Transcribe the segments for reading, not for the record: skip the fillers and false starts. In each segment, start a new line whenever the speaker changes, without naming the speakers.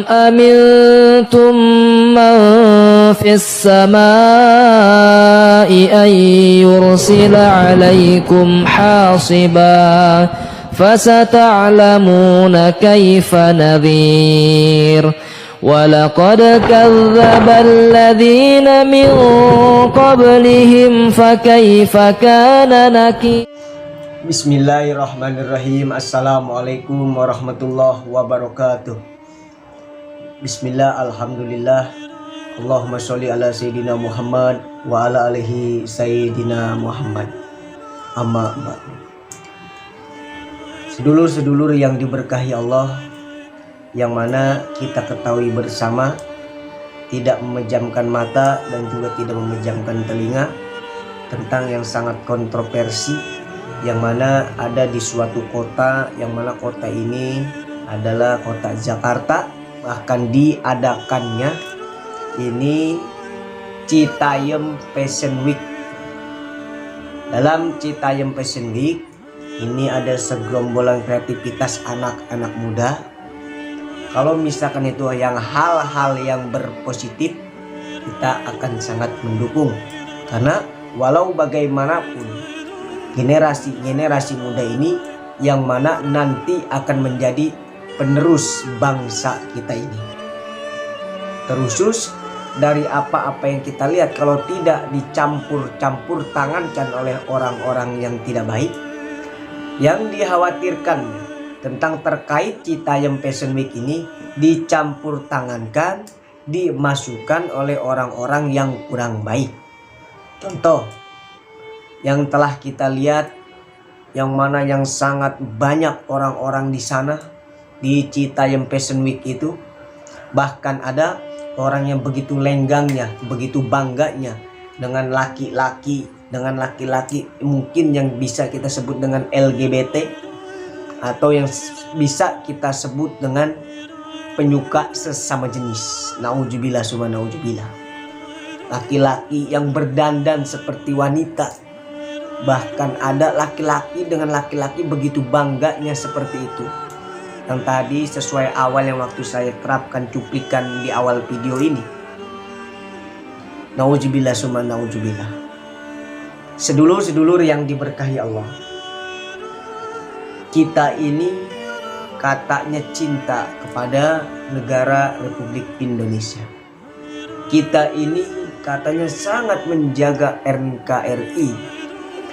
أمنتم من في السماء أن يرسل عليكم حاصبا فستعلمون كيف نذير ولقد كذب الذين من قبلهم فكيف كان نكير.
Bismillahirrahmanirrahim. Assalamualaikum warahmatullahi wabarakatuh. Bismillah, alhamdulillah. Allahumma sholli ala Sayyidina Muhammad wa ala alihi Sayyidina Muhammad. Amma ba'du. Sedulur-sedulur yang diberkahi Allah, yang mana kita ketahui bersama tidak memejamkan mata dan juga tidak memejamkan telinga tentang yang sangat kontroversi yang mana ada di suatu kota, yang mana kota ini adalah kota Jakarta. Bahkan diadakannya ini Citayam Fashion Week. Dalam Citayam Fashion Week ini ada segerombolan kreativitas anak-anak muda. Kalau misalkan itu yang hal-hal yang berpositif, kita akan sangat mendukung. Karena walau bagaimanapun generasi muda ini yang mana nanti akan menjadi penerus bangsa kita ini. Terusus dari apa-apa yang kita lihat, kalau tidak dicampur-campur tangankan oleh orang-orang yang tidak baik, yang dikhawatirkan tentang terkait Citayam Fashion Week ini dicampur tangankan, dimasukkan oleh orang-orang yang kurang baik. Contoh yang telah kita lihat, yang mana yang sangat banyak orang-orang di sana di Citayam Fashion Week itu, bahkan ada orang yang begitu lenggangnya, begitu bangganya dengan laki-laki mungkin yang bisa kita sebut dengan LGBT, atau yang bisa kita sebut dengan penyuka sesama jenis. Nauzubillah summa nauzubillah. Laki-laki yang berdandan seperti wanita, bahkan ada laki-laki dengan laki-laki begitu bangganya seperti itu. Yang tadi sesuai awal yang waktu saya terapkan cuplikan di awal video ini. Nauzubillah summa nauzubillah. Sedulur-sedulur yang diberkahi Allah, kita ini katanya cinta kepada negara Republik Indonesia. Kita ini katanya sangat menjaga NKRI,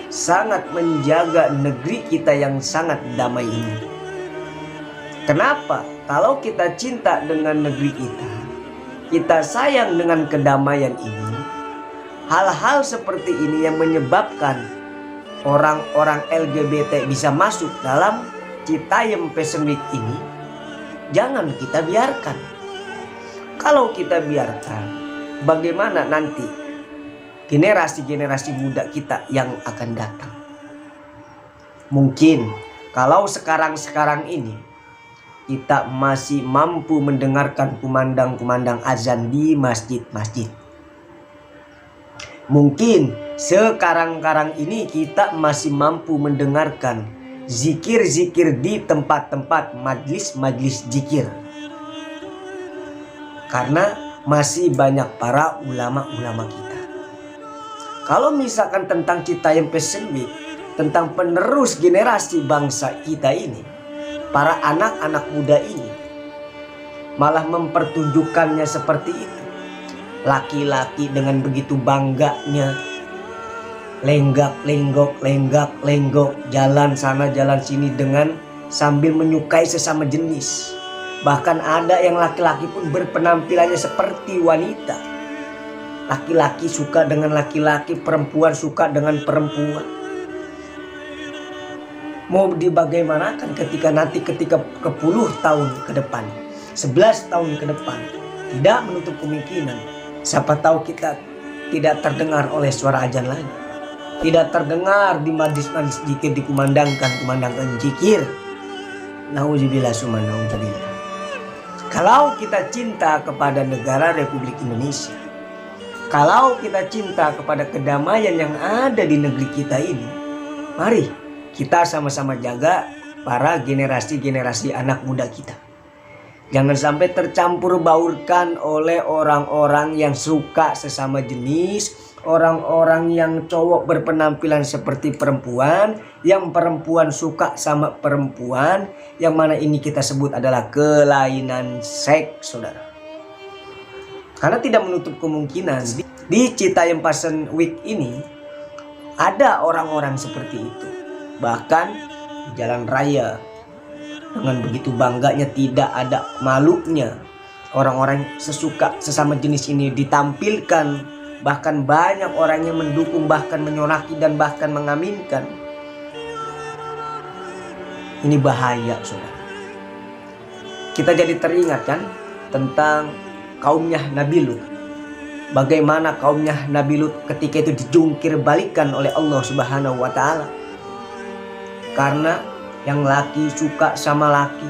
sangat menjaga negeri kita yang sangat damai ini. Kenapa? Kalau kita cinta dengan negeri kita sayang dengan kedamaian ini, hal-hal seperti ini yang menyebabkan orang-orang LGBT bisa masuk dalam Citayam Fashion Week ini, jangan kita biarkan. Kalau kita biarkan, bagaimana nanti generasi-generasi muda kita yang akan datang? Mungkin kalau sekarang ini kita masih mampu mendengarkan kumandang-kumandang azan di masjid-masjid. Mungkin sekarang ini kita masih mampu mendengarkan zikir-zikir di tempat-tempat majlis-majlis zikir. Karena masih banyak para ulama-ulama kita. Kalau misalkan tentang Citayam Fashion Week, tentang penerus generasi bangsa kita ini, para anak-anak muda ini malah mempertunjukkannya seperti itu. Laki-laki dengan begitu bangganya lenggak-lenggok, jalan sana jalan sini dengan sambil menyukai sesama jenis. Bahkan ada yang laki-laki pun berpenampilannya seperti wanita. Laki-laki suka dengan laki-laki, perempuan suka dengan perempuan. Mau dibagaimanakan ketika ke 10 tahun ke depan, 11 tahun ke depan, tidak menutup kemungkinan siapa tahu kita tidak terdengar oleh suara azan lagi, tidak terdengar di majlis-majlis zikir dikumandangkan zikir. Nauzubillah summa nauzubillah. Kalau kita cinta kepada negara Republik Indonesia, kalau kita cinta kepada kedamaian yang ada di negeri kita ini, mari kita sama-sama jaga para generasi-generasi anak muda kita. Jangan sampai tercampur baurkan oleh orang-orang yang suka sesama jenis, orang-orang yang cowok berpenampilan seperti perempuan, yang perempuan suka sama perempuan, yang mana ini kita sebut adalah kelainan seks, saudara. Karena tidak menutup kemungkinan di Citayam Fashion Week ini ada orang-orang seperti itu. Bahkan di jalan raya dengan begitu bangganya, tidak ada malunya, orang-orang sesuka sesama jenis ini ditampilkan. Bahkan banyak orang yang mendukung, bahkan menyoraki dan bahkan mengaminkan. Ini bahaya, saudara. Kita jadi teringat kan tentang kaumnya Nabi Lut. Bagaimana kaumnya Nabi Lut ketika itu dijungkir balikan oleh Allah Subhanahu wa Ta'ala. Karena yang laki suka sama laki,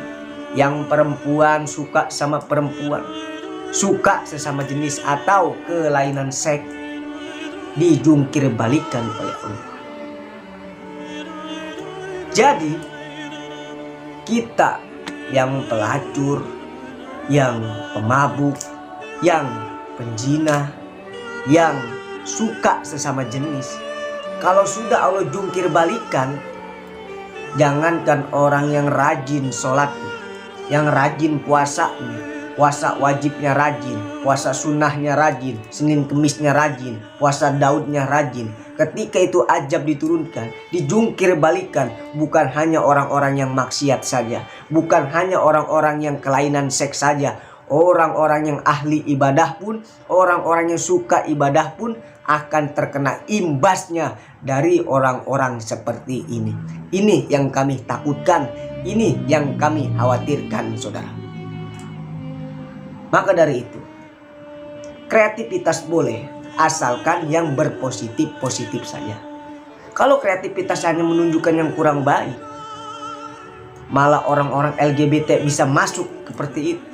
yang perempuan suka sama perempuan, suka sesama jenis atau kelainan seks, dijungkir balikan oleh Allah. Jadi kita yang pelacur, yang pemabuk, yang penjinah, yang suka sesama jenis, kalau sudah Allah jungkir balikan, jangankan orang yang rajin sholatnya, yang rajin puasanya, puasa wajibnya rajin, puasa sunnahnya rajin, Senin Kemisnya rajin, puasa Daudnya rajin. Ketika itu ajab diturunkan, dijungkir balikan, bukan hanya orang-orang yang maksiat saja, bukan hanya orang-orang yang kelainan seks saja, orang-orang yang ahli ibadah pun, orang-orang yang suka ibadah pun akan terkena imbasnya dari orang-orang seperti ini. Ini yang kami takutkan, ini yang kami khawatirkan, saudara. Maka dari itu, kreativitas boleh, asalkan yang berpositif-positif saja. Kalau kreativitas hanya menunjukkan yang kurang baik, malah orang-orang LGBT bisa masuk seperti itu,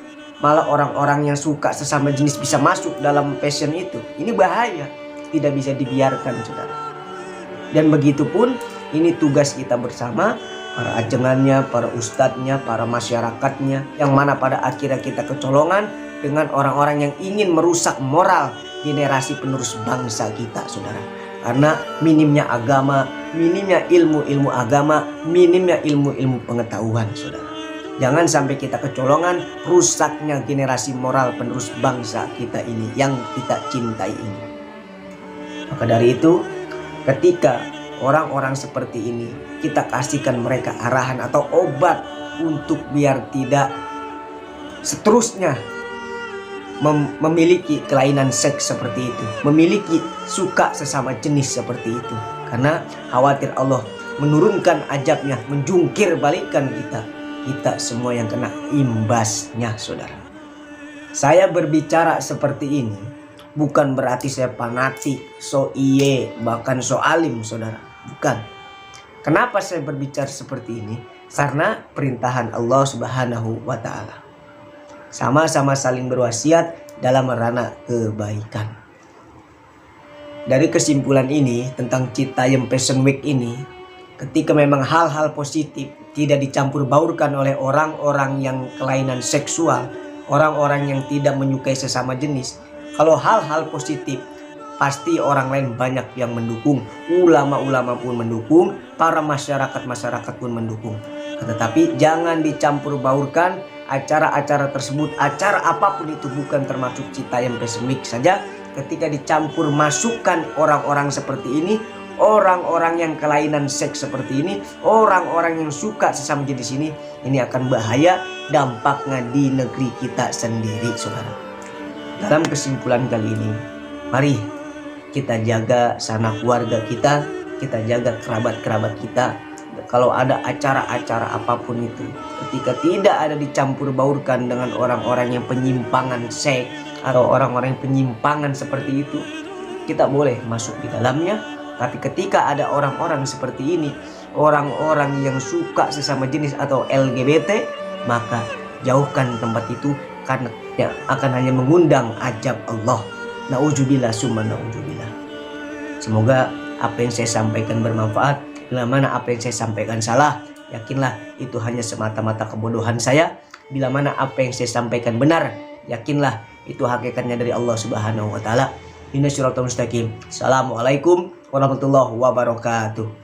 malah orang-orang yang suka sesama jenis bisa masuk dalam fashion itu. Ini bahaya, tidak bisa dibiarkan, saudara. Dan begitu pun ini tugas kita bersama, para ajengannya, para ustadznya, para masyarakatnya, yang mana pada akhirnya kita kecolongan dengan orang-orang yang ingin merusak moral generasi penerus bangsa kita, saudara. Karena minimnya agama, minimnya ilmu-ilmu agama, minimnya ilmu-ilmu pengetahuan, saudara. Jangan sampai kita kecolongan rusaknya generasi moral penerus bangsa kita ini yang kita cintai ini. Maka dari itu, ketika orang-orang seperti ini, kita kasihkan mereka arahan atau obat untuk biar tidak seterusnya memiliki kelainan seks seperti itu, memiliki suka sesama jenis seperti itu. Karena khawatir Allah menurunkan azabnya, menjungkir balikan kita semua yang kena imbasnya, saudara. Saya berbicara seperti ini bukan berarti saya fanatik, so iye, bahkan so alim, saudara. Bukan. Kenapa saya berbicara seperti ini? Karena perintahan Allah Subhanahu wa Ta'ala. Sama-sama saling berwasiat dalam ranah kebaikan. Dari kesimpulan ini tentang Citayam Fashion Week ini, ketika memang hal-hal positif tidak dicampur baurkan oleh orang-orang yang kelainan seksual, orang-orang yang tidak menyukai sesama jenis, kalau hal-hal positif pasti orang lain banyak yang mendukung, ulama-ulama pun mendukung, para masyarakat pun mendukung. Tetapi jangan dicampur baurkan acara-acara tersebut, acara apapun itu, bukan termasuk Citayam Fashion Week saja. Ketika dicampur masukkan orang-orang seperti ini, orang-orang yang kelainan seks seperti ini, orang-orang yang suka sesama jenis ini akan bahaya dampaknya di negeri kita sendiri, saudara. Dalam kesimpulan kali ini, mari kita jaga sanak keluarga kita jaga kerabat-kerabat kita. Kalau ada acara-acara apapun itu, ketika tidak ada dicampur baurkan dengan orang-orang yang penyimpangan seks atau orang-orang yang penyimpangan seperti itu, kita boleh masuk di dalamnya. Tapi ketika ada orang-orang seperti ini, orang-orang yang suka sesama jenis atau LGBT, maka jauhkan tempat itu, karena yang akan hanya mengundang azab Allah. Nauzubillah summa nauzubillah. Semoga apa yang saya sampaikan bermanfaat. Bila mana apa yang saya sampaikan salah, yakinlah itu hanya semata-mata kebodohan saya. bila mana apa yang saya sampaikan benar, yakinlah itu hakikatnya dari Allah Subhanahu wa taala. Inna syiratal mustaqim. Assalamualaikum warahmatullahi wabarakatuh.